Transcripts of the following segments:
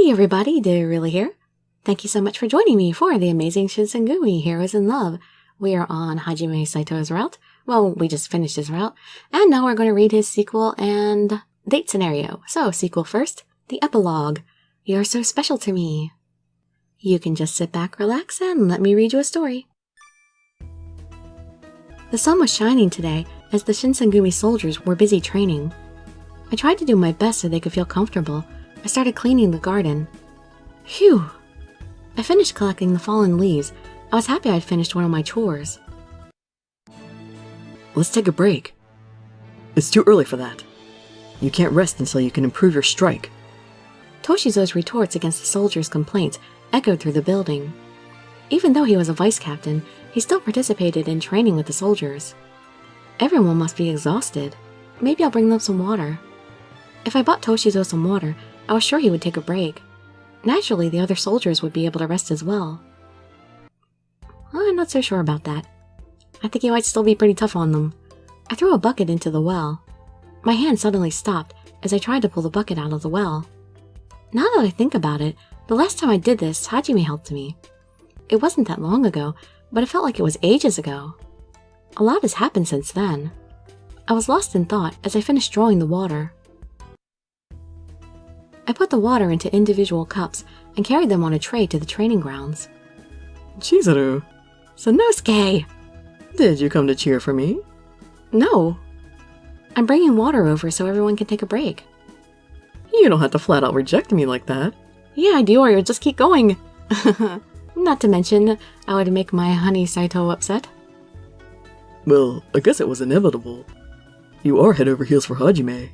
Hey everybody, Dirili here. Thank you so much for joining me for the Amazing Shinsengumi Heroes in Love. We are on Hajime Saito's route. Well, we just finished his route, and now we're going to read his sequel and date scenario. So, sequel first, the epilogue. You're so special to me. You can just sit back, relax, and let me read you a story. The sun was shining today as the Shinsengumi soldiers were busy training. I tried to do my best so they could feel comfortable. I started cleaning the garden. Phew! I finished collecting the fallen leaves. I was happy I'd finished one of my chores. Let's take a break. It's too early for that. You can't rest until you can improve your strike. Toshizo's retorts against the soldiers' complaints echoed through the building. Even though he was a vice captain, he still participated in training with the soldiers. Everyone must be exhausted. Maybe I'll bring them some water. If I bought Toshizo some water, I was sure he would take a break. Naturally, the other soldiers would be able to rest as well. I'm not so sure about that. I think he might still be pretty tough on them. I threw a bucket into the well. My hand suddenly stopped as I tried to pull the bucket out of the well. Now that I think about it, the last time I did this, Hajime helped me. It wasn't that long ago, but it felt like it was ages ago. A lot has happened since then. I was lost in thought as I finished drawing the water. I put the water into individual cups and carried them on a tray to the training grounds. Chizuru! Sanosuke! Did you come to cheer for me? No. I'm bringing water over so everyone can take a break. You don't have to flat out reject me like that. Yeah, I do, or you'll just keep going. Not to mention, I would make my honey Saito upset. Well, I guess it was inevitable. You are head over heels for Hajime.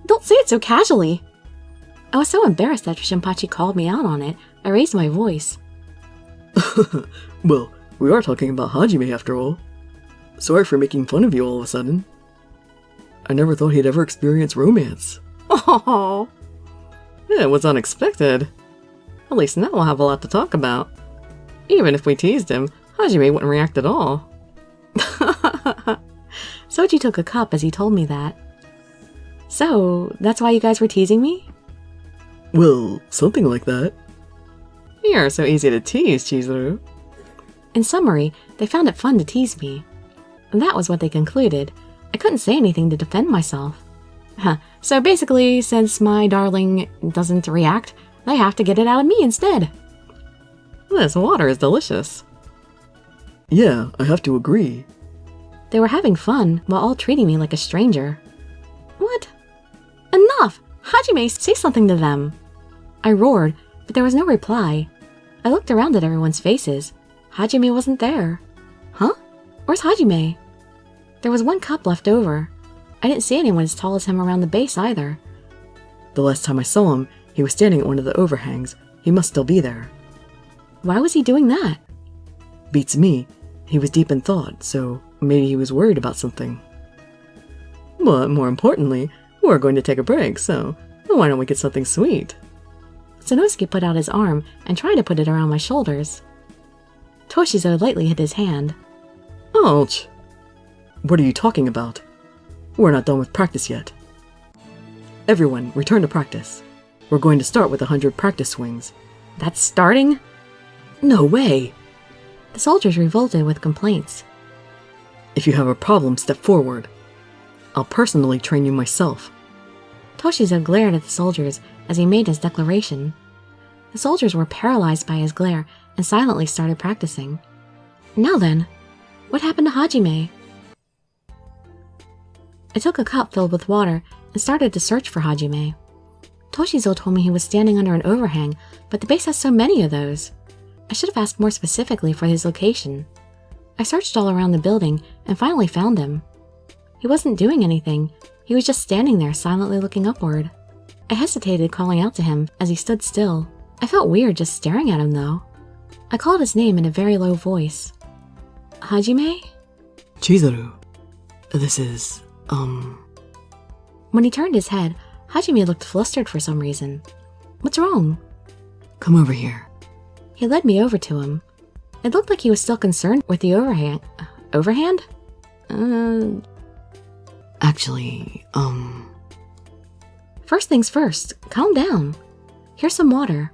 Don't say it so casually. I was so embarrassed after Shinpachi called me out on it, I raised my voice. Well, we are talking about Hajime after all. Sorry for making fun of you all of a sudden. I never thought he'd ever experience romance. Oh, Yeah, it was unexpected. At least now we'll have a lot to talk about. Even if we teased him, Hajime wouldn't react at all. Soji took a cup as he told me that. So, that's why you guys were teasing me? Well, something like that. You're so easy to tease, Chizuru. In summary, they found it fun to tease me. And that was what they concluded. I couldn't say anything to defend myself. So basically, since my darling doesn't react, they have to get it out of me instead. This water is delicious. Yeah, I have to agree. They were having fun while all treating me like a stranger. What? Enough! Hajime, say something to them. I roared, but there was no reply. I looked around at everyone's faces. Hajime wasn't there. Huh? Where's Hajime? There was one cup left over. I didn't see anyone as tall as him around the base either. The last time I saw him, he was standing at one of the overhangs. He must still be there. Why was he doing that? Beats me. He was deep in thought, so maybe he was worried about something. But more importantly, we're going to take a break, so why don't we get something sweet? Sanosuke put out his arm and tried to put it around my shoulders. Toshizo lightly hit his hand. Ouch! What are you talking about? We're not done with practice yet. Everyone, return to practice. We're going to start with 100 practice swings. That's starting? No way! The soldiers revolted with complaints. If you have a problem, step forward. I'll personally train you myself. Toshizo glared at the soldiers as he made his declaration. The soldiers were paralyzed by his glare and silently started practicing. Now then, what happened to Hajime? I took a cup filled with water and started to search for Hajime. Toshizo told me he was standing under an overhang, but the base has so many of those. I should have asked more specifically for his location. I searched all around the building and finally found him. He wasn't doing anything. He was just standing there silently looking upward. I hesitated calling out to him as he stood still. I felt weird just staring at him though. I called his name in a very low voice. Hajime? Chizuru, this is, When he turned his head, Hajime looked flustered for some reason. What's wrong? Come over here. He led me over to him. It looked like he was still concerned with the overhand. Overhand? Actually, First things first, calm down. Here's some water.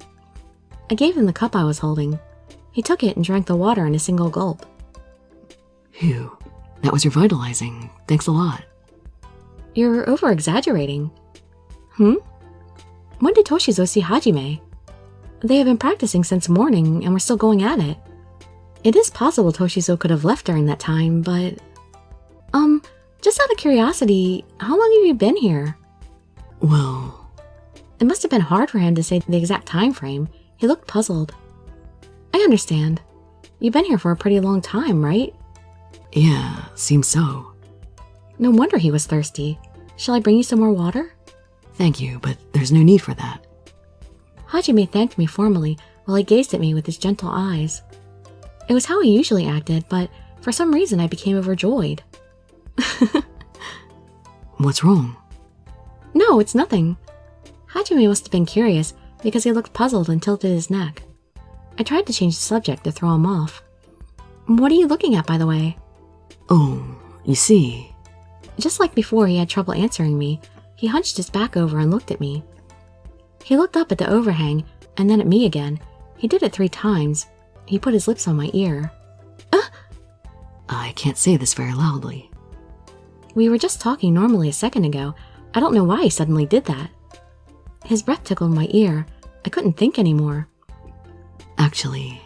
I gave him the cup I was holding. He took it and drank the water in a single gulp. Phew, that was revitalizing. Thanks a lot. You're over-exaggerating. When did Toshizo see Hajime? They have been practicing since morning and we're still going at it. It is possible Toshizo could have left during that time, but... just out of curiosity, how long have you been here? Well... It must have been hard for him to say the exact time frame. He looked puzzled. I understand. You've been here for a pretty long time, right? Yeah, seems so. No wonder he was thirsty. Shall I bring you some more water? Thank you, but there's no need for that. Hajime thanked me formally while he gazed at me with his gentle eyes. It was how he usually acted, but for some reason I became overjoyed. What's wrong? No, it's nothing. Hajime must have been curious because he looked puzzled and tilted his neck. I tried to change the subject to throw him off. What are you looking at, by the way? Oh, you see... Just like before he had trouble answering me, he hunched his back over and looked at me. He looked up at the overhang and then at me again. He did it 3 times. He put his lips on my ear. I can't say this very loudly. We were just talking normally a second ago. I don't know why he suddenly did that. His breath tickled my ear. I couldn't think anymore. Actually...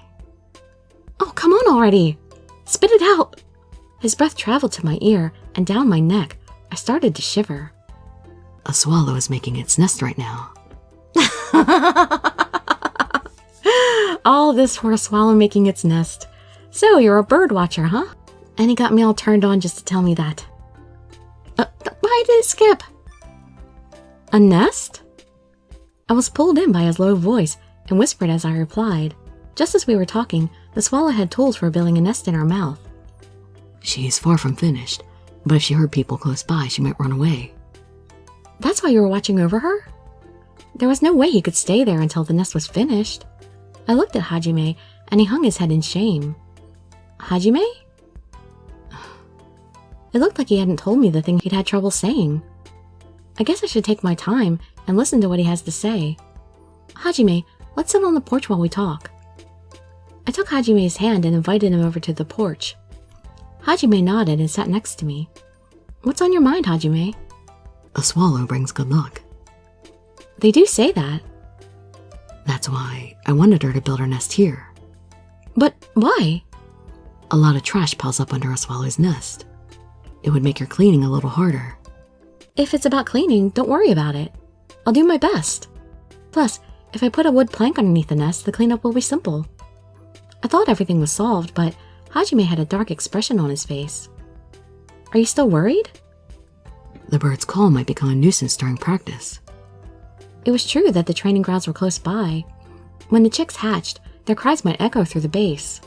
Oh, come on already! Spit it out! His breath traveled to my ear and down my neck. I started to shiver. A swallow is making its nest right now. All this for a swallow making its nest. So you're a bird watcher, huh? And he got me all turned on just to tell me that. Why did it skip? A nest? I was pulled in by his low voice and whispered as I replied. Just as we were talking, the swallow had tools for building a nest in her mouth. She's far from finished, but if she heard people close by, she might run away. That's why you were watching over her? There was no way he could stay there until the nest was finished. I looked at Hajime, and he hung his head in shame. Hajime? It looked like he hadn't told me the thing he'd had trouble saying. I guess I should take my time and listen to what he has to say. Hajime, let's sit on the porch while we talk. I took Hajime's hand and invited him over to the porch. Hajime nodded and sat next to me. What's on your mind, Hajime? A swallow brings good luck. They do say that. That's why I wanted her to build her nest here. But why? A lot of trash piles up under a swallow's nest. It would make your cleaning a little harder. If it's about cleaning, don't worry about it. I'll do my best. Plus, if I put a wood plank underneath the nest, the cleanup will be simple. I thought everything was solved, but Hajime had a dark expression on his face. Are you still worried? The bird's call might become a nuisance during practice. It was true that the training grounds were close by. When the chicks hatched, their cries might echo through the base.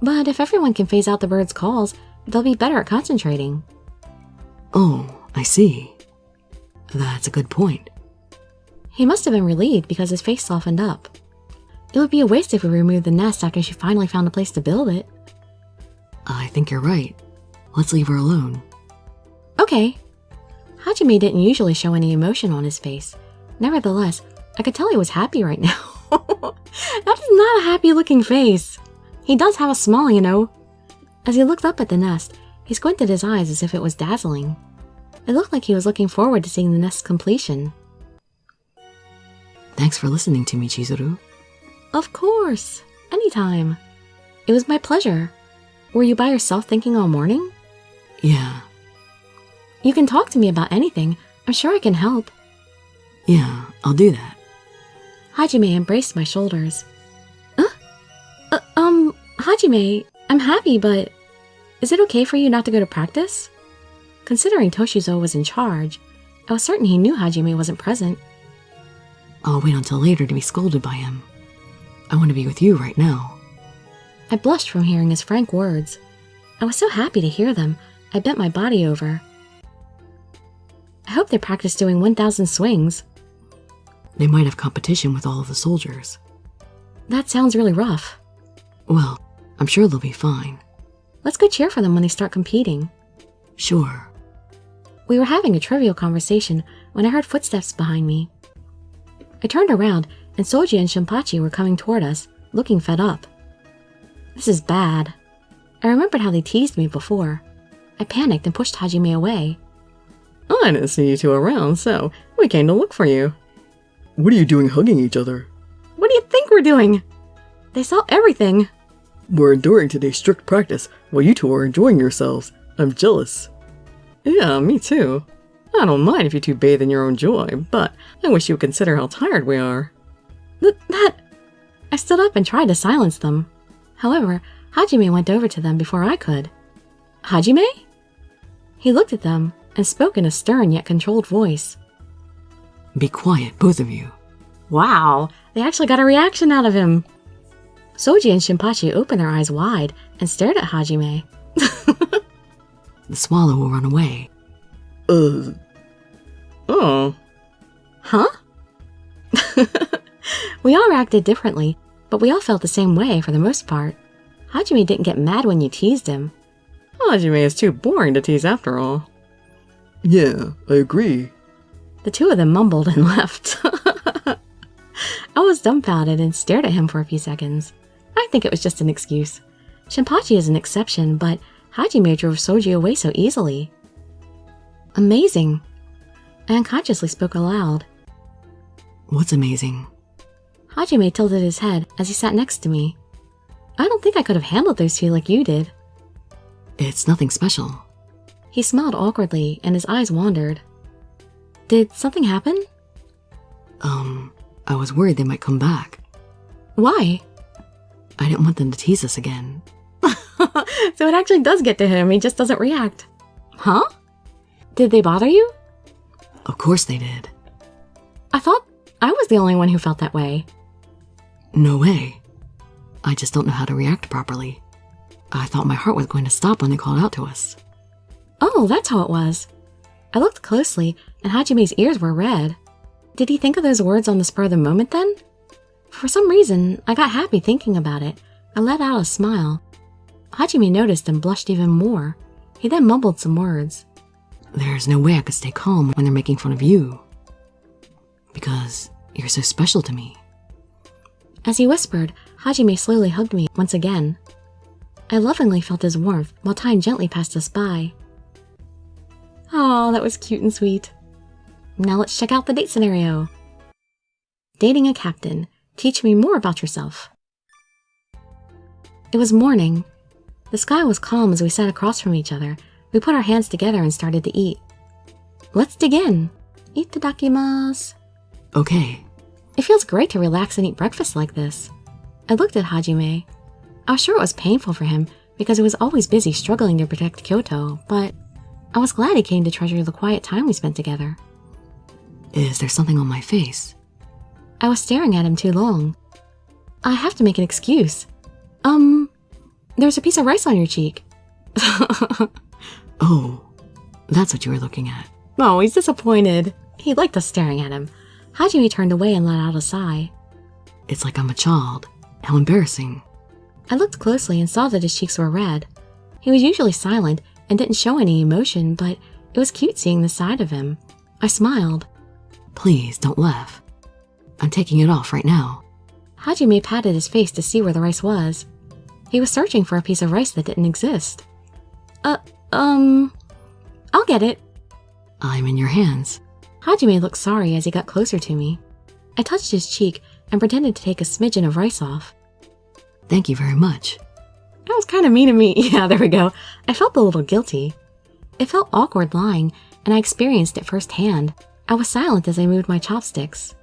But if everyone can phase out the bird's calls, they'll be better at concentrating. Oh, I see. That's a good point. He must have been relieved because his face softened up. It would be a waste if we removed the nest after she finally found a place to build it. I think you're right. Let's leave her alone. Okay. Hajime didn't usually show any emotion on his face. Nevertheless, I could tell he was happy right now. That is not a happy-looking face. He does have a smile, you know. As he looked up at the nest, he squinted his eyes as if it was dazzling. It looked like he was looking forward to seeing the nest's completion. Thanks for listening to me, Chizuru. Of course. Anytime. It was my pleasure. Were you by yourself thinking all morning? Yeah. You can talk to me about anything. I'm sure I can help. Yeah, I'll do that. Hajime embraced my shoulders. Hajime, I'm happy, but is it okay for you not to go to practice? Considering Toshizo was in charge, I was certain he knew Hajime wasn't present. I'll wait until later to be scolded by him. I want to be with you right now. I blushed from hearing his frank words. I was so happy to hear them, I bent my body over. I hope they practice doing 1,000 swings. They might have competition with all of the soldiers. That sounds really rough. Well, I'm sure they'll be fine. Let's go cheer for them when they start competing. Sure. We were having a trivial conversation when I heard footsteps behind me. I turned around, and Soji and Shinpachi were coming toward us, looking fed up. This is bad. I remembered how they teased me before. I panicked and pushed Hajime away. I didn't see you two around, so we came to look for you. What are you doing hugging each other? What do you think we're doing? They saw everything. We're enduring today's strict practice while you two are enjoying yourselves. I'm jealous. Yeah, me too. I don't mind if you two bathe in your own joy, but I wish you would consider how tired we are. I stood up and tried to silence them. However, Hajime went over to them before I could. Hajime? He looked at them and spoke in a stern yet controlled voice. Be quiet, both of you. Wow, they actually got a reaction out of him. Soji and Shinpachi opened their eyes wide and stared at Hajime. The swallow will run away. Oh. Huh? We all reacted differently, but we all felt the same way for the most part. Hajime didn't get mad when you teased him. Hajime is too boring to tease after all. Yeah, I agree. The two of them mumbled and left. I was dumbfounded and stared at him for a few seconds. I think it was just an excuse. Shinpachi is an exception, but Hajime drove Soji away so easily. Amazing. I unconsciously spoke aloud. What's amazing? Hajime tilted his head as he sat next to me. I don't think I could have handled those two like you did. It's nothing special. He smiled awkwardly and his eyes wandered. Did something happen? I was worried they might come back. Why? I didn't want them to tease us again. So it actually does get to him, he just doesn't react. Huh? Did they bother you? Of course they did. I thought I was the only one who felt that way. No way. I just don't know how to react properly. I thought my heart was going to stop when they called out to us. Oh, that's how it was. I looked closely, and Hajime's ears were red. Did he think of those words on the spur of the moment then? For some reason, I got happy thinking about it. I let out a smile. Hajime noticed and blushed even more. He then mumbled some words. There's no way I could stay calm when they're making fun of you. Because you're so special to me. As he whispered, Hajime slowly hugged me once again. I lovingly felt his warmth while time gently passed us by. Oh, that was cute and sweet. Now let's check out the date scenario. Dating a captain. Teach me more about yourself. It was morning. The sky was calm as we sat across from each other. We put our hands together and started to eat. Let's dig in. Itadakimasu. Okay. It feels great to relax and eat breakfast like this. I looked at Hajime. I was sure it was painful for him because he was always busy struggling to protect Kyoto, but I was glad he came to treasure the quiet time we spent together. Is there something on my face? I was staring at him too long. I have to make an excuse. There's a piece of rice on your cheek. Oh, that's what you were looking at. Oh, he's disappointed. He liked us staring at him. Hajime turned away and let out a sigh. It's like I'm a child. How embarrassing. I looked closely and saw that his cheeks were red. He was usually silent and didn't show any emotion, but it was cute seeing this side of him. I smiled. Please, don't laugh. I'm taking it off right now. Hajime patted his face to see where the rice was. He was searching for a piece of rice that didn't exist. I'll get it. I'm in your hands. Hajime looked sorry as he got closer to me. I touched his cheek and pretended to take a smidgen of rice off. Thank you very much. That was kind of mean of me. Yeah, there we go. I felt a little guilty. It felt awkward lying, and I experienced it firsthand. I was silent as I moved my chopsticks.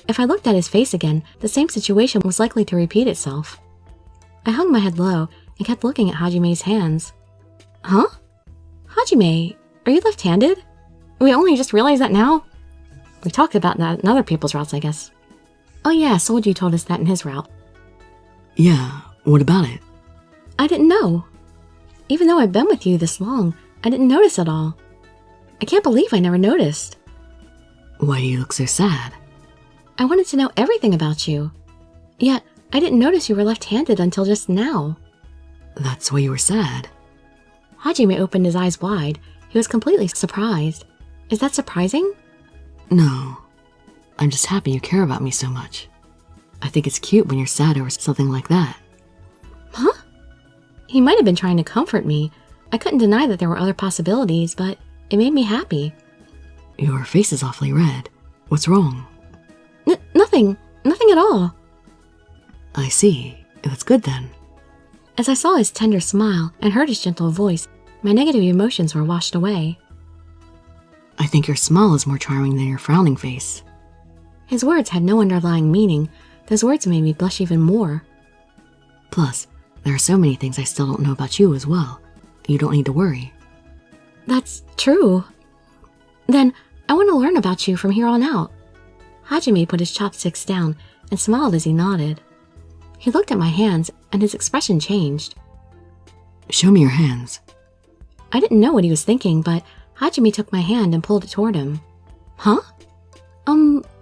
If I looked at his face again, the same situation was likely to repeat itself. I hung my head low and kept looking at Hajime's hands. Huh? Hajime, are you left-handed? We only just realized that now? We talked about that in other people's routes, I guess. Oh yeah, Soji told us that in his route. Yeah, what about it? I didn't know. Even though I've been with you this long, I didn't notice at all. I can't believe I never noticed. Why do you look so sad? I wanted to know everything about you. Yet, I didn't notice you were left-handed until just now. That's why you were sad. Hajime opened his eyes wide, He was completely surprised. Is that surprising? No. I'm just happy you care about me so much. I think it's cute when you're sad over something like that. Huh? He might have been trying to comfort me. I couldn't deny that there were other possibilities, but it made me happy. Your face is awfully red. What's wrong? Nothing. Nothing at all. I see. That's good then. As I saw his tender smile and heard his gentle voice, my negative emotions were washed away. I think your smile is more charming than your frowning face. His words had no underlying meaning. Those words made me blush even more. Plus, there are so many things I still don't know about you as well. You don't need to worry. That's true. Then, I want to learn about you from here on out. Hajime put his chopsticks down and smiled as he nodded. He looked at my hands and his expression changed. Show me your hands. I didn't know what he was thinking, but Hajime took my hand and pulled it toward him. Huh?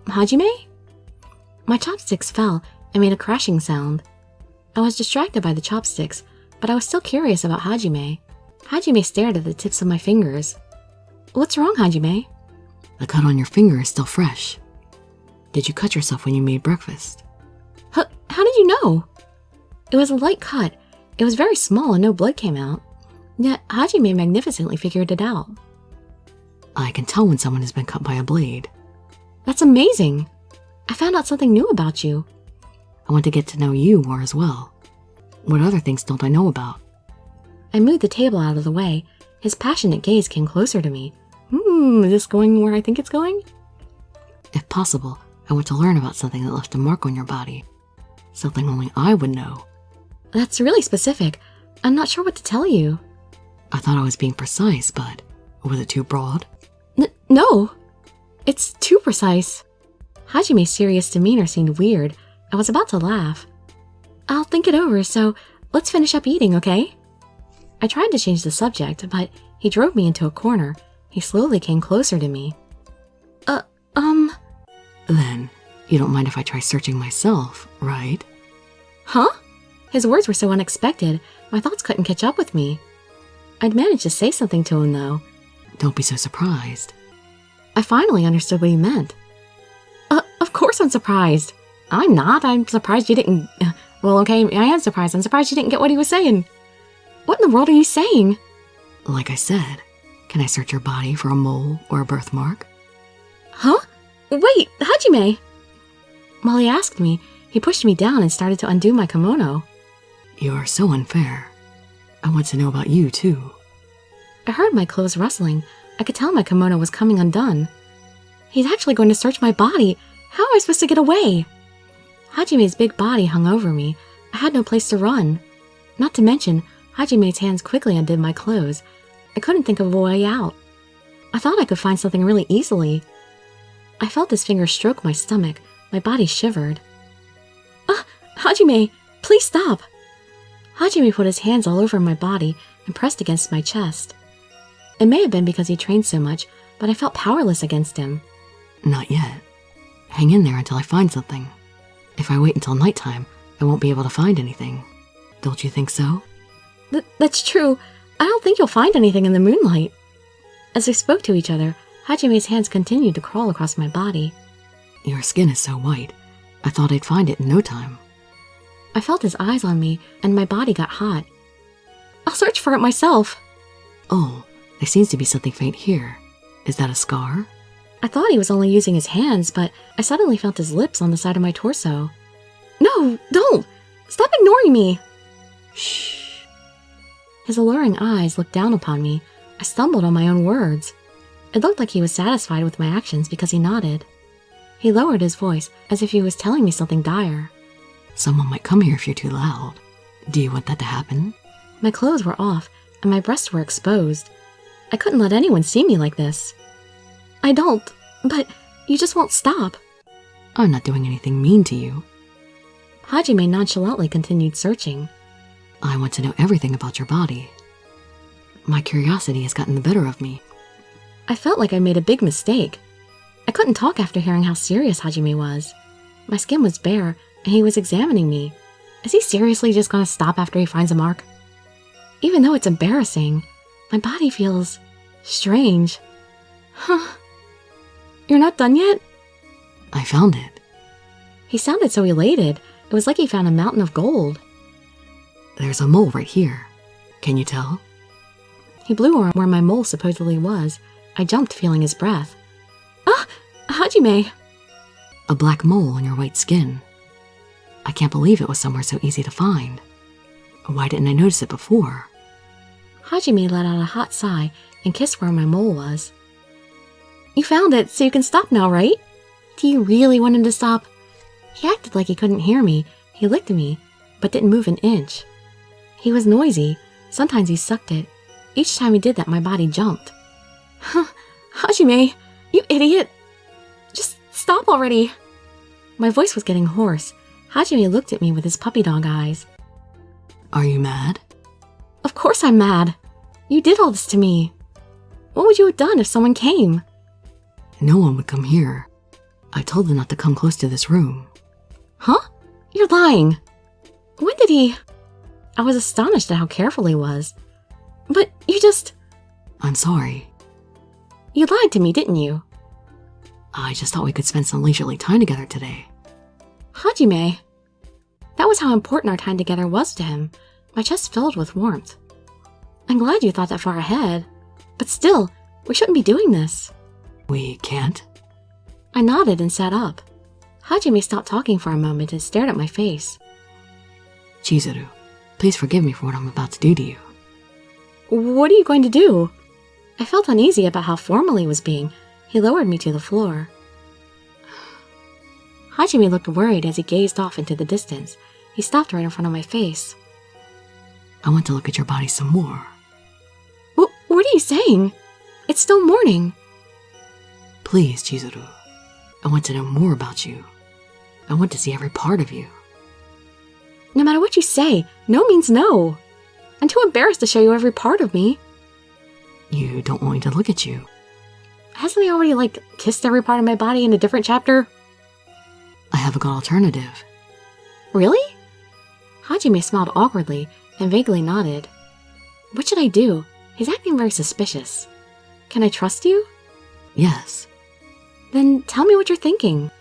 Hajime? My chopsticks fell and made a crashing sound. I was distracted by the chopsticks, but I was still curious about Hajime. Hajime stared at the tips of my fingers. What's wrong, Hajime? The cut on your finger is still fresh. Did you cut yourself when you made breakfast? How did you know? It was a light cut. It was very small and no blood came out. Yet Hajime magnificently figured it out. I can tell when someone has been cut by a blade. That's amazing. I found out something new about you. I want to get to know you more as well. What other things don't I know about? I moved the table out of the way. His passionate gaze came closer to me. Is this going where I think it's going? If possible, I want to learn about something that left a mark on your body. Something only I would know. That's really specific. I'm not sure what to tell you. I thought I was being precise, but was it too broad? No. It's too precise. Hajime's serious demeanor seemed weird. I was about to laugh. I'll think it over, so let's finish up eating, okay? I tried to change the subject, but he drove me into a corner. He slowly came closer to me. Then, you don't mind if I try searching myself, right? Huh? His words were so unexpected, my thoughts couldn't catch up with me. I'd managed to say something to him, though. Don't be so surprised. I finally understood what he meant. Of course I'm surprised. I'm not. I'm surprised you didn't... Well, okay, I am surprised. I'm surprised you didn't get what he was saying. What in the world are you saying? Like I said, can I search your body for a mole or a birthmark? Huh? Wait, Hajime! While he asked me, he pushed me down and started to undo my kimono. You are so unfair. I want to know about you, too. I heard my clothes rustling. I could tell my kimono was coming undone. He's actually going to search my body. How am I supposed to get away? Hajime's big body hung over me. I had no place to run. Not to mention, Hajime's hands quickly undid my clothes. I couldn't think of a way out. I thought I could find something really easily. I felt his fingers stroke my stomach. My body shivered. Hajime, please stop. Hajime put his hands all over my body and pressed against my chest. It may have been because he trained so much, but I felt powerless against him. Not yet. Hang in there until I find something. If I wait until nighttime, I won't be able to find anything. Don't you think so? That's true. I don't think you'll find anything in the moonlight. As we spoke to each other, Hajime's hands continued to crawl across my body. Your skin is so white. I thought I'd find it in no time. I felt his eyes on me, and my body got hot. I'll search for it myself. Oh, there seems to be something faint here. Is that a scar? I thought he was only using his hands, but I suddenly felt his lips on the side of my torso. No, don't! Stop ignoring me! Shh. His alluring eyes looked down upon me. I stumbled on my own words. It looked like he was satisfied with my actions because he nodded. He lowered his voice as if he was telling me something dire. Someone might come here if you're too loud. Do you want that to happen? My clothes were off, and my breasts were exposed. I couldn't let anyone see me like this. I don't, but you just won't stop. I'm not doing anything mean to you. Hajime nonchalantly continued searching. I want to know everything about your body. My curiosity has gotten the better of me. I felt like I made a big mistake. I couldn't talk after hearing how serious Hajime was. My skin was bare, and he was examining me. Is he seriously just going to stop after he finds a mark? Even though it's embarrassing, my body feels Strange. Huh. You're not done yet? I found it. He sounded so elated. It was like he found a mountain of gold. There's a mole right here. Can you tell? He blew where my mole supposedly was. I jumped, feeling his breath. Ah! Hajime! A black mole on your white skin. I can't believe it was somewhere so easy to find. Why didn't I notice it before? Hajime let out a hot sigh and kissed where my mole was. You found it, so you can stop now, right? Do you really want him to stop? He acted like he couldn't hear me. He licked me, but didn't move an inch. He was noisy. Sometimes he sucked it. Each time he did that, my body jumped. Hajime, you idiot! Just stop already! My voice was getting hoarse. Hajime looked at me with his puppy dog eyes. Are you mad? Of course I'm mad. You did all this to me. What would you have done if someone came? No one would come here. I told them not to come close to this room. Huh? You're lying. When did he... I was astonished at how careful he was. But you just... I'm sorry. You lied to me, didn't you? I just thought we could spend some leisurely time together today. Hajime. That was how important our time together was to him. My chest filled with warmth. I'm glad you thought that far ahead. But still, we shouldn't be doing this. We can't? I nodded and sat up. Hajime stopped talking for a moment and stared at my face. Chizuru, please forgive me for what I'm about to do to you. What are you going to do? I felt uneasy about how formal he was being. He lowered me to the floor. Hajime looked worried as he gazed off into the distance. He stopped right in front of my face. I want to look at your body some more. What are you saying? It's still morning. Please, Chizuru. I want to know more about you. I want to see every part of you. No matter what you say, no means no. I'm too embarrassed to show you every part of me. You don't want me to look at you. Hasn't he already, kissed every part of my body in a different chapter? I have a good alternative. Really? Hajime smiled awkwardly and vaguely nodded. What should I do? He's acting very suspicious. Can I trust you? Yes. Then tell me what you're thinking.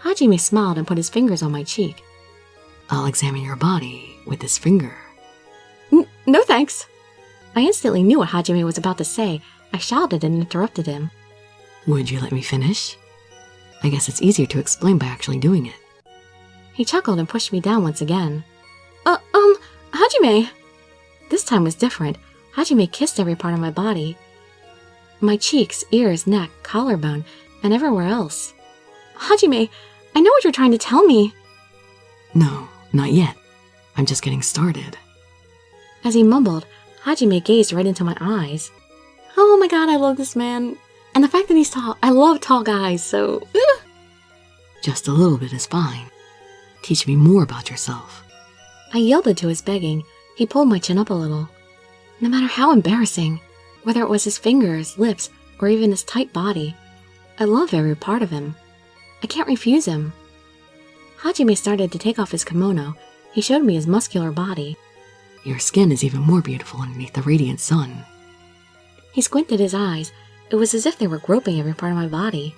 Hajime smiled and put his fingers on my cheek. I'll examine your body with this finger. No thanks. I instantly knew what Hajime was about to say. I shouted and interrupted him. Would you let me finish? I guess it's easier to explain by actually doing it. He chuckled and pushed me down once again. Hajime! This time was different. Hajime kissed every part of my body. My cheeks, ears, neck, collarbone, and everywhere else. Hajime, I know what you're trying to tell me. No, not yet. I'm just getting started. As he mumbled, Hajime gazed right into my eyes. Oh my god, I love this man. And the fact that he's tall, I love tall guys, so... Just a little bit is fine. Teach me more about yourself. I yielded to his begging. He pulled my chin up a little. No matter how embarrassing, whether it was his fingers, lips, or even his tight body, I love every part of him. I can't refuse him. Hajime started to take off his kimono. He showed me his muscular body. Your skin is even more beautiful underneath the radiant sun. He squinted his eyes. It was as if they were groping every part of my body.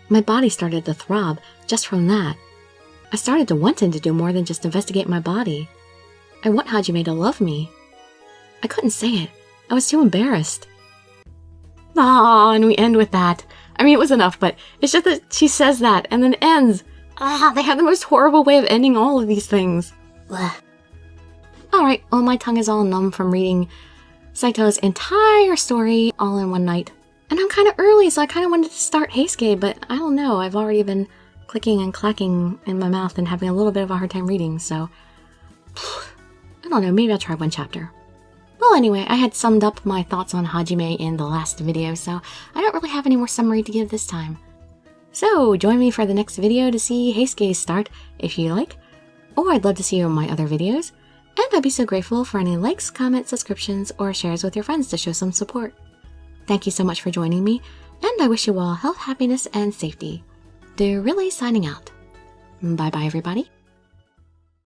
My body started to throb just from that. I started to want him to do more than just investigate my body. I want Hajime to love me. I couldn't say it. I was too embarrassed. And we end with that. I mean, it was enough, but it's just that she says that and then it ends. They have the most horrible way of ending all of these things. Alright, well, my tongue is all numb from reading Saito's entire story all in one night. And I'm kind of early, so I kind of wanted to start Heisuke, but I don't know. I've already been clicking and clacking in my mouth and having a little bit of a hard time reading, so... I don't know, maybe I'll try one chapter. Well, anyway, I had summed up my thoughts on Hajime in the last video, so I don't really have any more summary to give this time. So, join me for the next video to see Heisuke's start, if you like. Or I'd love to see you in my other videos. And I'd be so grateful for any likes, comments, subscriptions, or shares with your friends to show some support. Thank you so much for joining me, and I wish you all health, happiness, and safety. Dirili signing out. Bye-bye, everybody.